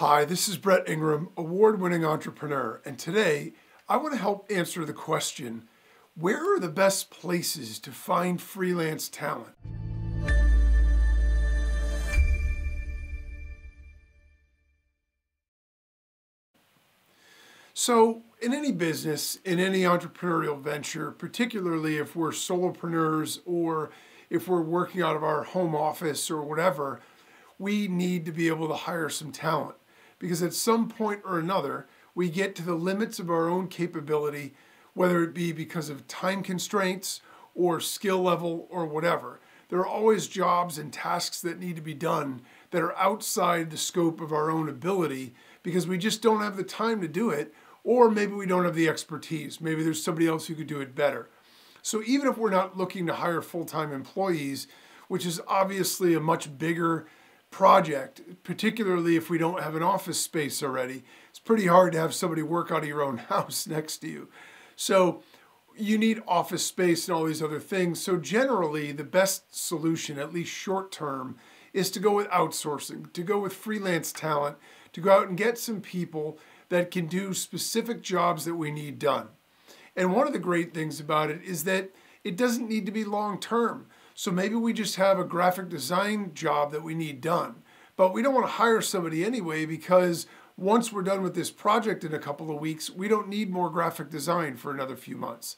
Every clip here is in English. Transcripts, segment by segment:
Hi, this is Brett Ingram, award-winning entrepreneur, and today I want to help answer the question, where are the best places to find freelance talent? So, in any business, in any entrepreneurial venture, particularly if we're solopreneurs or if we're working out of our home office or whatever, we need to be able to hire some talent. Because at some point or another, we get to the limits of our own capability, whether it be because of time constraints or skill level or whatever. There are always jobs and tasks that need to be done that are outside the scope of our own ability because we just don't have the time to do it, or maybe we don't have the expertise. Maybe there's somebody else who could do it better. So even if we're not looking to hire full-time employees, which is obviously a much bigger project, particularly if we don't have an office space already. It's pretty hard to have somebody work out of your own house next to you. So you need office space and all these other things. So generally the best solution, at least short term, is to go with outsourcing, to go with freelance talent, to go out and get some people that can do specific jobs that we need done. And one of the great things about it is that it doesn't need to be long term. So maybe we just have a graphic design job that we need done, but we don't want to hire somebody anyway because once we're done with this project in a couple of weeks, we don't need more graphic design for another few months.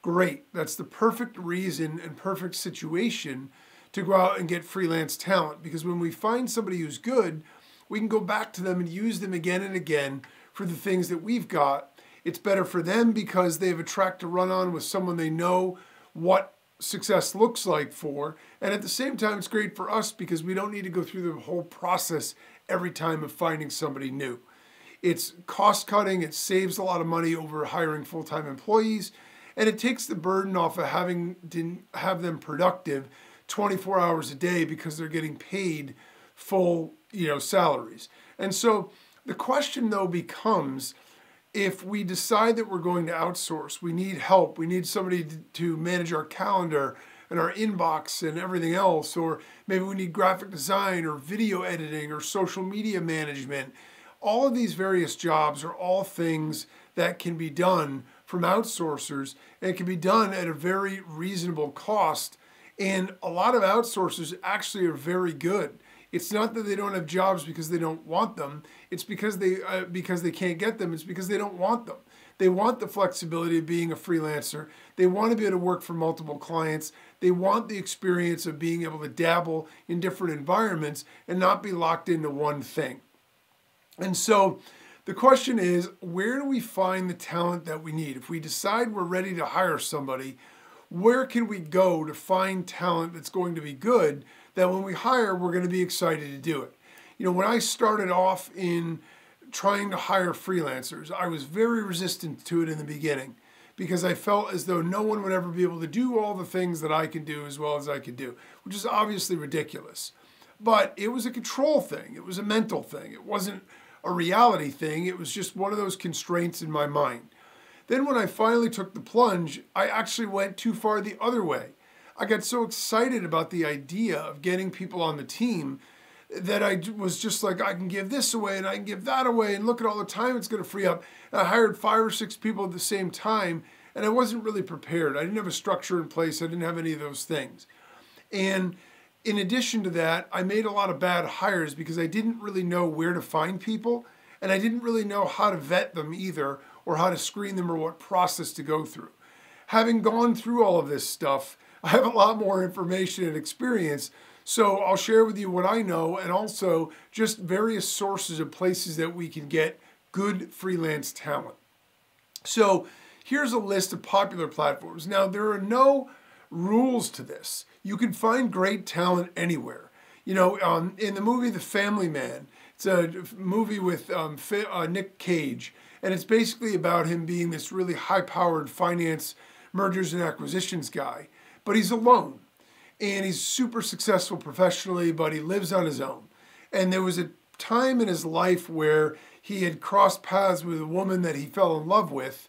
Great, that's the perfect reason and perfect situation to go out and get freelance talent, because when we find somebody who's good, we can go back to them and use them again and again for the things that we've got. It's better for them because they have a track to run on with someone they know what success looks like for, and at the same time it's great for us because we don't need to go through the whole process every time of finding somebody new. It's cost cutting, it saves a lot of money over hiring full-time employees, and it takes the burden off of having to have them productive 24 hours a day because they're getting paid full, salaries. And so the question though becomes, if we decide that we're going to outsource, we need help, we need somebody to manage our calendar and our inbox and everything else, or maybe we need graphic design or video editing or social media management. All of these various jobs are all things that can be done from outsourcers, and it can be done at a very reasonable cost. And a lot of outsourcers actually are very good. It's not that they don't have jobs because they don't want them. It's because they can't get them. It's because they don't want them. They want the flexibility of being a freelancer. They want to be able to work for multiple clients. They want the experience of being able to dabble in different environments and not be locked into one thing. And so the question is, where do we find the talent that we need? If we decide we're ready to hire somebody, where can we go to find talent that's going to be good, that when we hire, we're going to be excited to do it? When I started off in trying to hire freelancers, I was very resistant to it in the beginning because I felt as though no one would ever be able to do all the things that I can do as well as I could do, which is obviously ridiculous. But it was a control thing. It was a mental thing. It wasn't a reality thing. It was just one of those constraints in my mind. Then when I finally took the plunge, I actually went too far the other way. I got so excited about the idea of getting people on the team that I was just like, I can give this away and I can give that away and look at all the time it's going to free up. And I hired 5 or 6 people at the same time, and I wasn't really prepared. I didn't have a structure in place. I didn't have any of those things. And in addition to that, I made a lot of bad hires because I didn't really know where to find people, and I didn't really know how to vet them either, or how to screen them, or what process to go through. Having gone through all of this stuff, I have a lot more information and experience, so I'll share with you what I know and also just various sources of places that we can get good freelance talent. So here's a list of popular platforms. Now, there are no rules to this. You can find great talent anywhere. In the movie The Family Man, it's a movie with Nick Cage, and it's basically about him being this really high-powered finance mergers and acquisitions guy, but he's alone, and he's super successful professionally, but he lives on his own. And there was a time in his life where he had crossed paths with a woman that he fell in love with,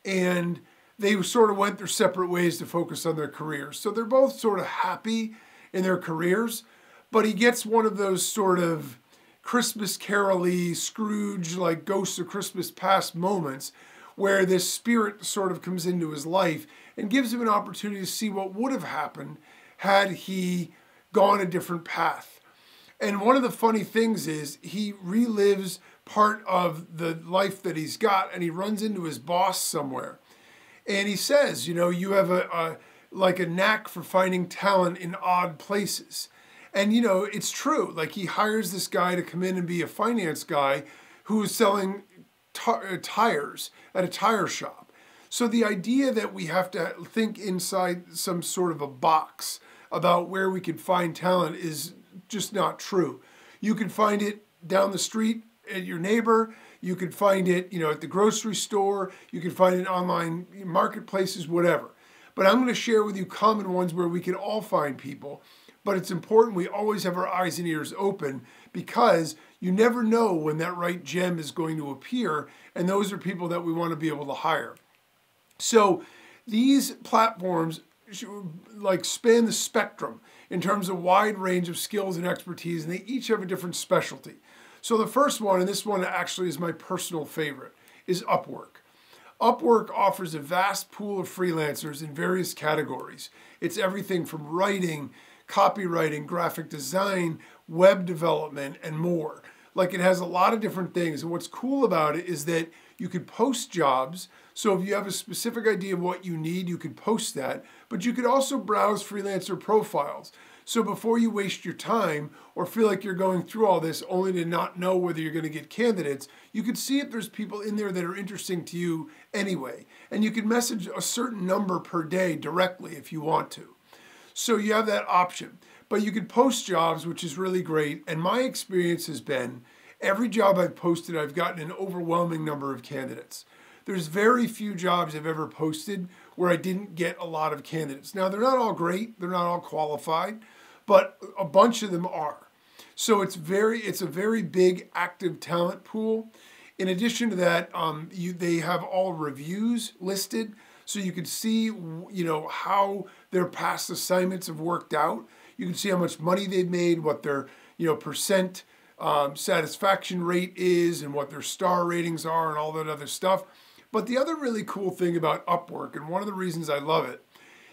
and they sort of went their separate ways to focus on their careers. So they're both sort of happy in their careers, but he gets one of those sort of Christmas carol-y, Scrooge, like Ghosts of Christmas Past moments, where this spirit sort of comes into his life and gives him an opportunity to see what would have happened had he gone a different path. And one of the funny things is he relives part of the life that he's got, and he runs into his boss somewhere. And he says, you know, you have a knack for finding talent in odd places. And, you know, it's true. Like, he hires this guy to come in and be a finance guy who is selling tires at a tire shop. So the idea that we have to think inside some sort of a box about where we can find talent is just not true. You can find it down the street at your neighbor. You can find it, you know, at the grocery store. You can find it in online marketplaces, whatever. But I'm going to share with you common ones where we can all find people. But it's important we always have our eyes and ears open, because you never know when that right gem is going to appear, and those are people that we want to be able to hire. So these platforms like span the spectrum in terms of wide range of skills and expertise, and they each have a different specialty. So the first one, and this one actually is my personal favorite, is Upwork. Upwork offers a vast pool of freelancers in various categories. It's everything from writing, copywriting, graphic design, web development, and more. Like, it has a lot of different things. And what's cool about it is that you could post jobs. So if you have a specific idea of what you need, you could post that. But you could also browse freelancer profiles. So before you waste your time or feel like you're going through all this only to not know whether you're going to get candidates, you could see if there's people in there that are interesting to you anyway. And you can message a certain number per day directly if you want to. So you have that option. But you could post jobs, which is really great. And my experience has been, every job I've posted, I've gotten an overwhelming number of candidates. There's very few jobs I've ever posted where I didn't get a lot of candidates. Now, they're not all great, they're not all qualified, but a bunch of them are. So it's a very big active talent pool. In addition to that, they have all reviews listed, so you can see, you know, how their past assignments have worked out. You can see how much money they've made, what their, you know, percent satisfaction rate is, and what their star ratings are, and all that other stuff. But the other really cool thing about Upwork, and one of the reasons I love it,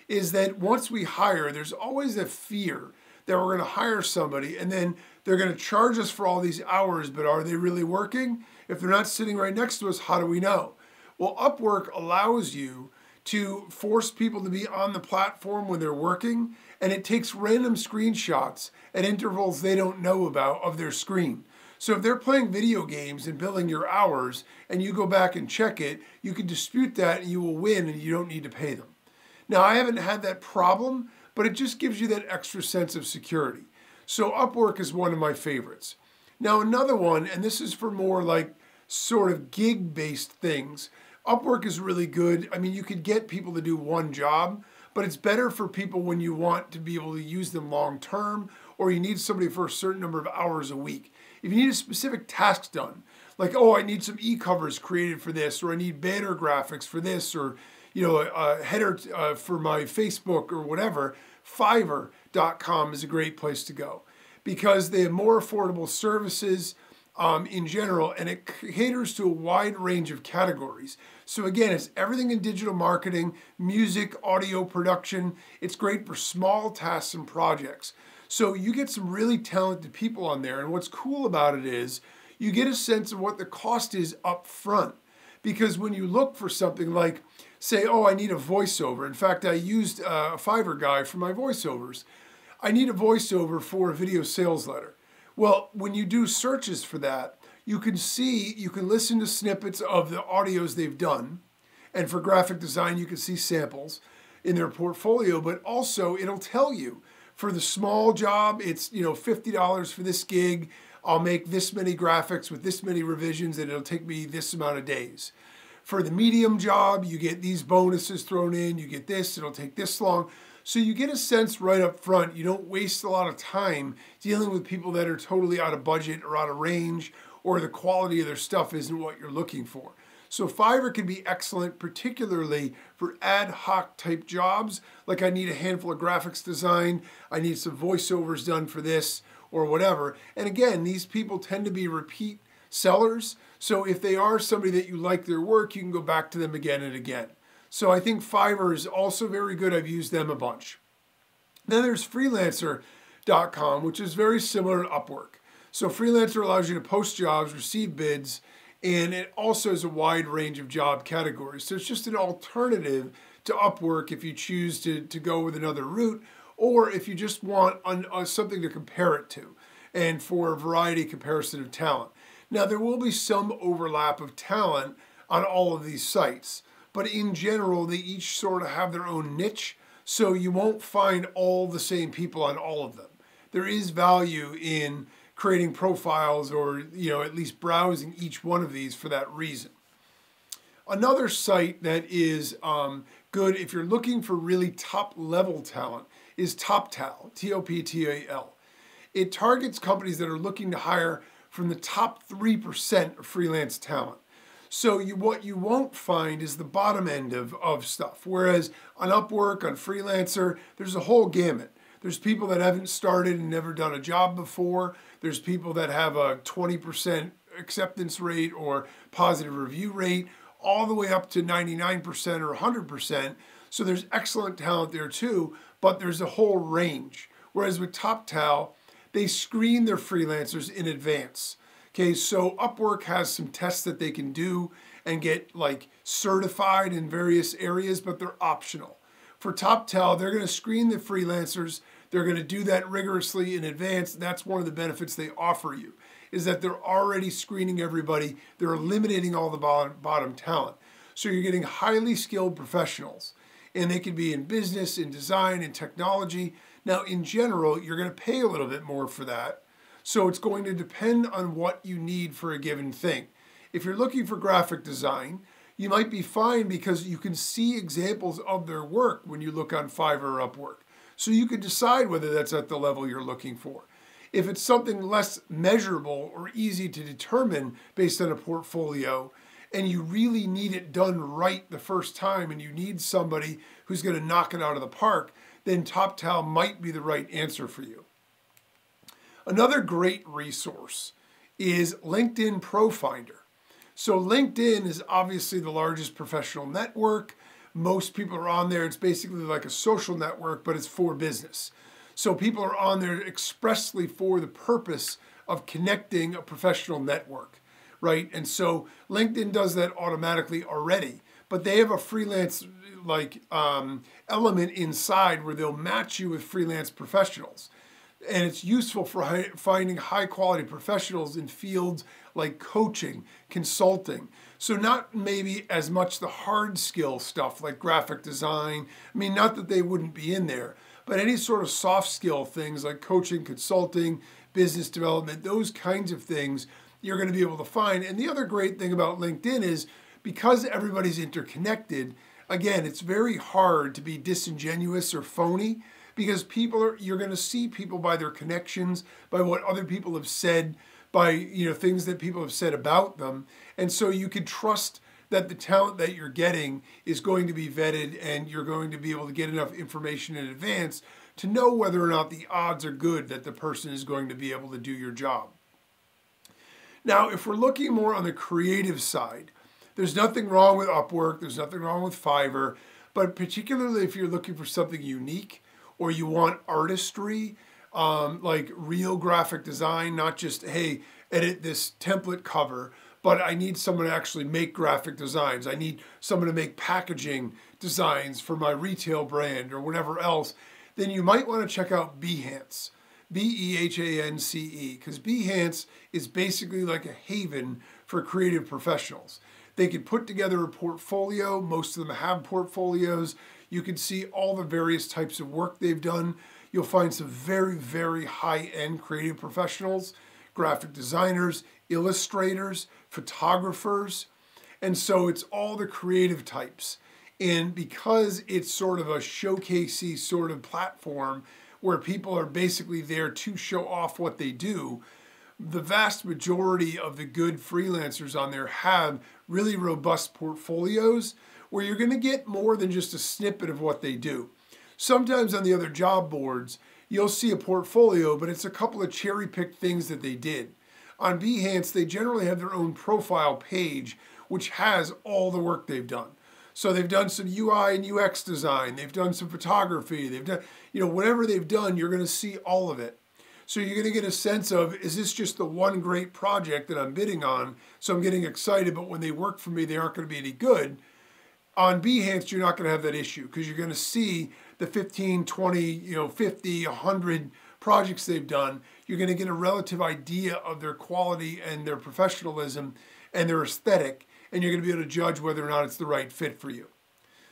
is that once we hire, there's always a fear that we're going to hire somebody and then they're going to charge us for all these hours, but are they really working? If they're not sitting right next to us, how do we know? Well, Upwork allows you to force people to be on the platform when they're working, and it takes random screenshots at intervals they don't know about of their screen. So if they're playing video games and billing your hours and you go back and check it, you can dispute that and you will win, and you don't need to pay them. Now, I haven't had that problem, but it just gives you that extra sense of security. So Upwork is one of my favorites. Now, another one, and this is for more like sort of gig-based things, Upwork is really good. I mean, you could get people to do one job, but it's better for people when you want to be able to use them long term, or you need somebody for a certain number of hours a week. If you need a specific task done, like, oh, I need some e-covers created for this, or I need banner graphics for this, or, you know, a header for my Facebook or whatever, Fiverr.com is a great place to go, because they have more affordable services in general, and it caters to a wide range of categories. So again, it's everything in digital marketing, music, audio production. It's great for small tasks and projects. So you get some really talented people on there, and what's cool about it is you get a sense of what the cost is up front. Because when you look for something like, say, oh, I need a voiceover. In fact, I used a Fiverr guy for my voiceovers. I need a voiceover for a video sales letter. Well, when you do searches for that, you can listen to snippets of the audios they've done. And for graphic design, you can see samples in their portfolio, but also it'll tell you, for the small job, it's, you know, $50 for this gig. I'll make this many graphics with this many revisions, and it'll take me this amount of days. For the medium job, you get these bonuses thrown in, you get this, it'll take this long. So you get a sense right up front. You don't waste a lot of time dealing with people that are totally out of budget or out of range, or the quality of their stuff isn't what you're looking for. So Fiverr can be excellent, particularly for ad hoc type jobs, like I need a handful of graphics design, I need some voiceovers done for this, or whatever. And again, these people tend to be repeat sellers. So if they are somebody that you like their work, you can go back to them again and again. So I think Fiverr is also very good. I've used them a bunch. Then there's Freelancer.com, which is very similar to Upwork. So Freelancer allows you to post jobs, receive bids, and it also has a wide range of job categories. So it's just an alternative to Upwork if you choose to go with another route, or if you just want something to compare it to, and for a variety comparison of talent. Now, there will be some overlap of talent on all of these sites, but in general, they each sort of have their own niche, so you won't find all the same people on all of them. There is value in creating profiles or, at least browsing each one of these for that reason. Another site that is good if you're looking for really top-level talent is TopTal, T-O-P-T-A-L. It targets companies that are looking to hire from the top 3% of freelance talent. So what you won't find is the bottom end of stuff. Whereas on Upwork, on Freelancer, there's a whole gamut. There's people that haven't started and never done a job before. There's people that have a 20% acceptance rate or positive review rate, all the way up to 99% or 100%. So there's excellent talent there too, but there's a whole range. Whereas with TopTal, they screen their freelancers in advance. Okay, so Upwork has some tests that they can do and get certified in various areas, but they're optional. For TopTal, they're going to screen the freelancers. They're going to do that rigorously in advance. That's one of the benefits they offer you, is that they're already screening everybody. They're eliminating all the bottom talent. So you're getting highly skilled professionals, and they can be in business, in design, in technology. Now, in general, you're going to pay a little bit more for that. So it's going to depend on what you need for a given thing. If you're looking for graphic design, you might be fine because you can see examples of their work when you look on Fiverr or Upwork. So you can decide whether that's at the level you're looking for. If it's something less measurable or easy to determine based on a portfolio, and you really need it done right the first time, and you need somebody who's going to knock it out of the park, then TopTal might be the right answer for you. Another great resource is LinkedIn ProFinder. So LinkedIn is obviously the largest professional network. Most people are on there. It's basically like a social network, but it's for business. So people are on there expressly for the purpose of connecting a professional network, right? And so LinkedIn does that automatically already, but they have a freelance element inside where they'll match you with freelance professionals. And it's useful for finding high quality professionals in fields like coaching, consulting. So not maybe as much the hard skill stuff like graphic design. I mean, not that they wouldn't be in there, but any sort of soft skill things like coaching, consulting, business development, those kinds of things you're going to be able to find. And the other great thing about LinkedIn is because everybody's interconnected, again, it's very hard to be disingenuous or phony, because you're going to see people by their connections, by what other people have said, by things that people have said about them. And so you can trust that the talent that you're getting is going to be vetted, and you're going to be able to get enough information in advance to know whether or not the odds are good that the person is going to be able to do your job. Now, if we're looking more on the creative side, there's nothing wrong with Upwork, there's nothing wrong with Fiverr, but particularly if you're looking for something unique, or you want artistry, like real graphic design, not just, hey, edit this template cover, but I need someone to actually make graphic designs. I need someone to make packaging designs for my retail brand or whatever else. Then you might want to check out Behance, B-E-H-A-N-C-E, because Behance is basically like a haven for creative professionals. They can put together a portfolio. Most of them have portfolios. You can see all the various types of work they've done. You'll find some very, very high-end creative professionals, graphic designers, illustrators, photographers. And so it's all the creative types. And because it's sort of a showcasey sort of platform where people are basically there to show off what they do, the vast majority of the good freelancers on there have really robust portfolios where you're going to get more than just a snippet of what they do. Sometimes on the other job boards, you'll see a portfolio, but it's a couple of cherry-picked things that they did. On Behance, they generally have their own profile page, which has all the work they've done. So they've done some UI and UX design, they've done some photography, they've done, whatever they've done, you're going to see all of it. So you're going to get a sense of, is this just the one great project that I'm bidding on? So I'm getting excited, but when they work for me, they aren't going to be any good. On Behance, you're not going to have that issue because you're going to see the 15, 20, 50, 100 projects they've done. You're going to get a relative idea of their quality and their professionalism and their aesthetic, and you're going to be able to judge whether or not it's the right fit for you.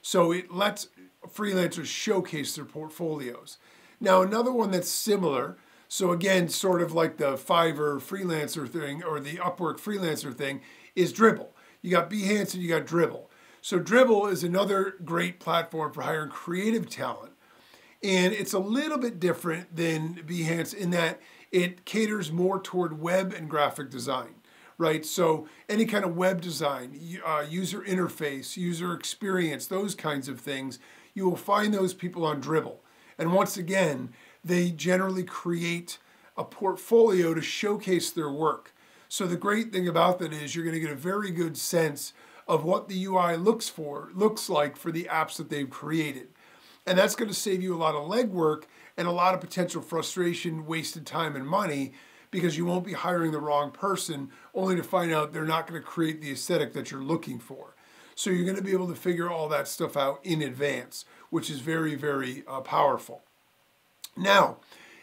So it lets freelancers showcase their portfolios. Now, another one that's similar, so again, sort of like the Fiverr freelancer thing or the Upwork freelancer thing, is Dribbble. You got Behance and you got Dribbble. So Dribbble is another great platform for hiring creative talent. And it's a little bit different than Behance in that it caters more toward web and graphic design, right? So any kind of web design, user interface, user experience, those kinds of things, you will find those people on Dribbble. And once again, they generally create a portfolio to showcase their work. So the great thing about that is you're going to get a very good sense of what the UI looks like for the apps that they've created. And that's going to save you a lot of legwork and a lot of potential frustration, wasted time and money, because you won't be hiring the wrong person only to find out they're not going to create the aesthetic that you're looking for. So you're going to be able to figure all that stuff out in advance, which is very, very powerful. Now,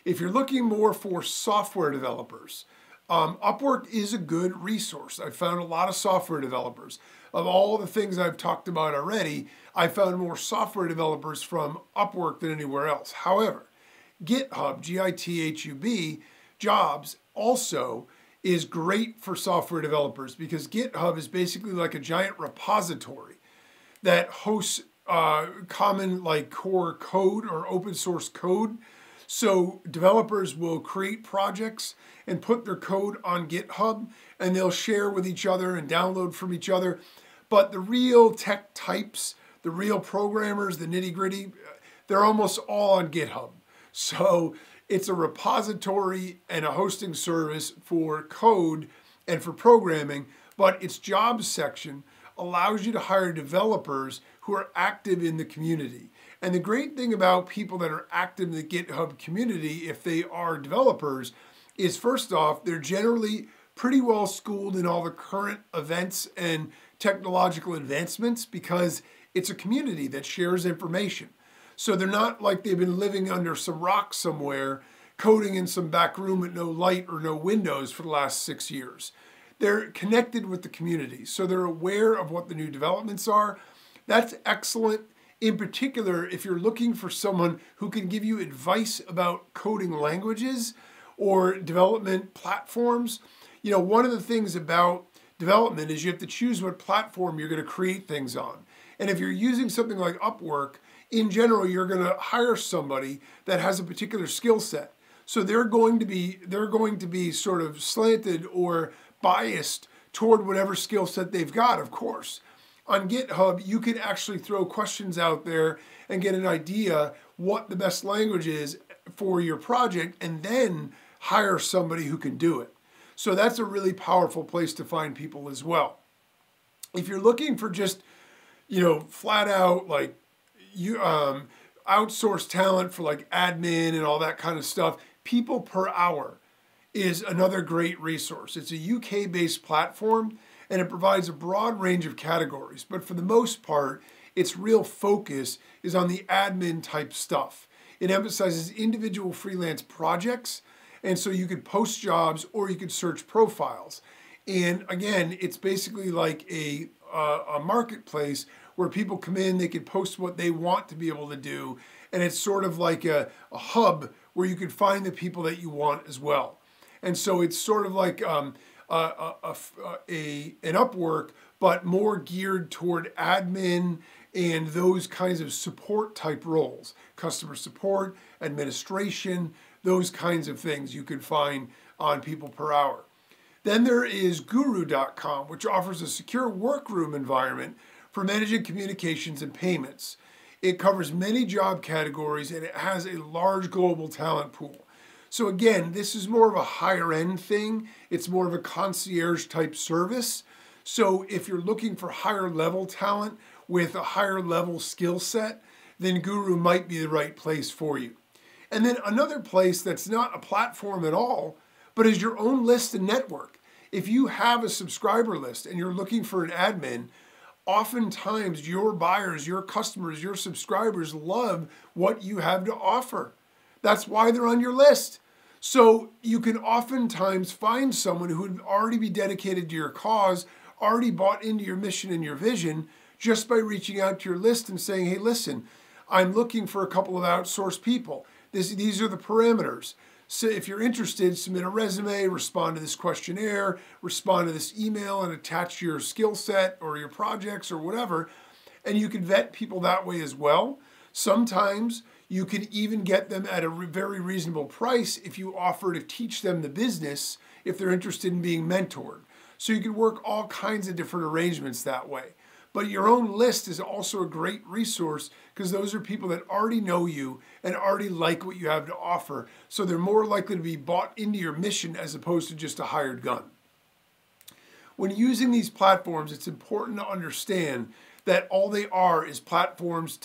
if you're looking more for software developers, Upwork is a good resource. I've found a lot of software developers. Of all the things I've talked about already, I found more software developers from Upwork than anywhere else. However, GitHub, GitHub, Jobs also is great for software developers because GitHub is basically like a giant repository that hosts common like core code or open source code. So developers will create projects and put their code on GitHub and they'll share with each other and download from each other. But the real tech types, the real programmers, the nitty gritty, they're almost all on GitHub. So it's a repository and a hosting service for code and for programming, but its jobs section allows you to hire developers who are active in the community. And the great thing about people that are active in the GitHub community, if they are developers, is first off, they're generally pretty well schooled in all the current events and technological advancements because it's a community that shares information. So they're not like they've been living under some rock somewhere, coding in some back room with no light or no windows for the last 6 years. They're connected with the community, so they're aware of what the new developments are. That's excellent. In particular, if you're looking for someone who can give you advice about coding languages or development platforms, one of the things about development is you have to choose what platform you're going to create things on. And if you're using something like Upwork, in general, you're going to hire somebody that has a particular skill set. So they're going to be sort of slanted or biased toward whatever skill set they've got, of course. On GitHub, you can actually throw questions out there and get an idea what the best language is for your project and then hire somebody who can do it. So that's a really powerful place to find people as well. If you're looking for just, flat out like outsource talent for like admin and all that kind of stuff, People Per Hour is another great resource. It's a UK-based platform and it provides a broad range of categories, but for the most part, its real focus is on the admin type stuff. It emphasizes individual freelance projects, and so you could post jobs or you could search profiles. And again, it's basically like a marketplace where people come in, they can post what they want to be able to do, and it's sort of like a hub where you can find the people that you want as well. And so it's sort of like an Upwork, but more geared toward admin and those kinds of support type roles, customer support, administration, those kinds of things you can find on People Per Hour. Then there is Guru.com, which offers a secure workroom environment for managing communications and payments. It covers many job categories and it has a large global talent pool. So again, this is more of a higher end thing. It's more of a concierge type service. So if you're looking for higher level talent with a higher level skill set, then Guru might be the right place for you. And then another place that's not a platform at all, but is your own list and network. If you have a subscriber list and you're looking for an admin, oftentimes your buyers, your customers, your subscribers love what you have to offer. That's why they're on your list. So you can oftentimes find someone who would already be dedicated to your cause, already bought into your mission and your vision, just by reaching out to your list and saying, hey, listen, I'm looking for a couple of outsourced people. These are the parameters. So if you're interested, submit a resume, respond to this questionnaire, respond to this email, and attach your skill set or your projects or whatever. And you can vet people that way as well. Sometimes you can even get them at a very reasonable price if you offer to teach them the business if they're interested in being mentored. So you can work all kinds of different arrangements that way. But your own list is also a great resource because those are people that already know you and already like what you have to offer. So they're more likely to be bought into your mission as opposed to just a hired gun. When using these platforms, it's important to understand that all they are is platforms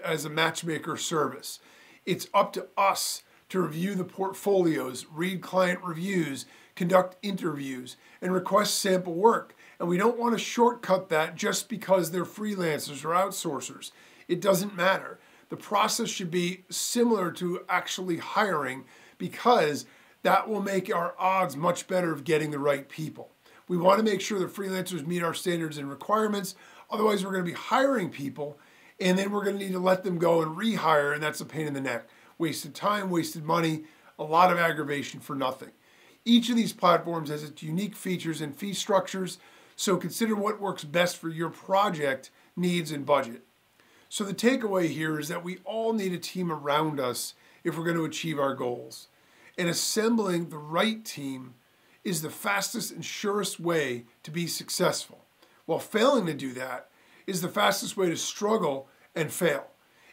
as a matchmaker service. It's up to us to review the portfolios, read client reviews, conduct interviews, and request sample work. And we don't want to shortcut that just because they're freelancers or outsourcers. It doesn't matter. The process should be similar to actually hiring because that will make our odds much better of getting the right people. We want to make sure that freelancers meet our standards and requirements. Otherwise, we're going to be hiring people and then we're going to need to let them go and rehire, and that's a pain in the neck. Wasted time, wasted money, a lot of aggravation for nothing. Each of these platforms has its unique features and fee structures, so consider what works best for your project needs and budget. So the takeaway here is that we all need a team around us if we're going to achieve our goals. And assembling the right team is the fastest and surest way to be successful. While failing to do that is the fastest way to struggle and fail.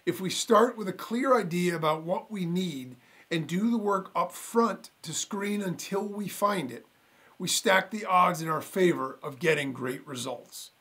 If we start with a clear idea about what we need and do the work up front to screen until we find it, we stack the odds in our favor of getting great results.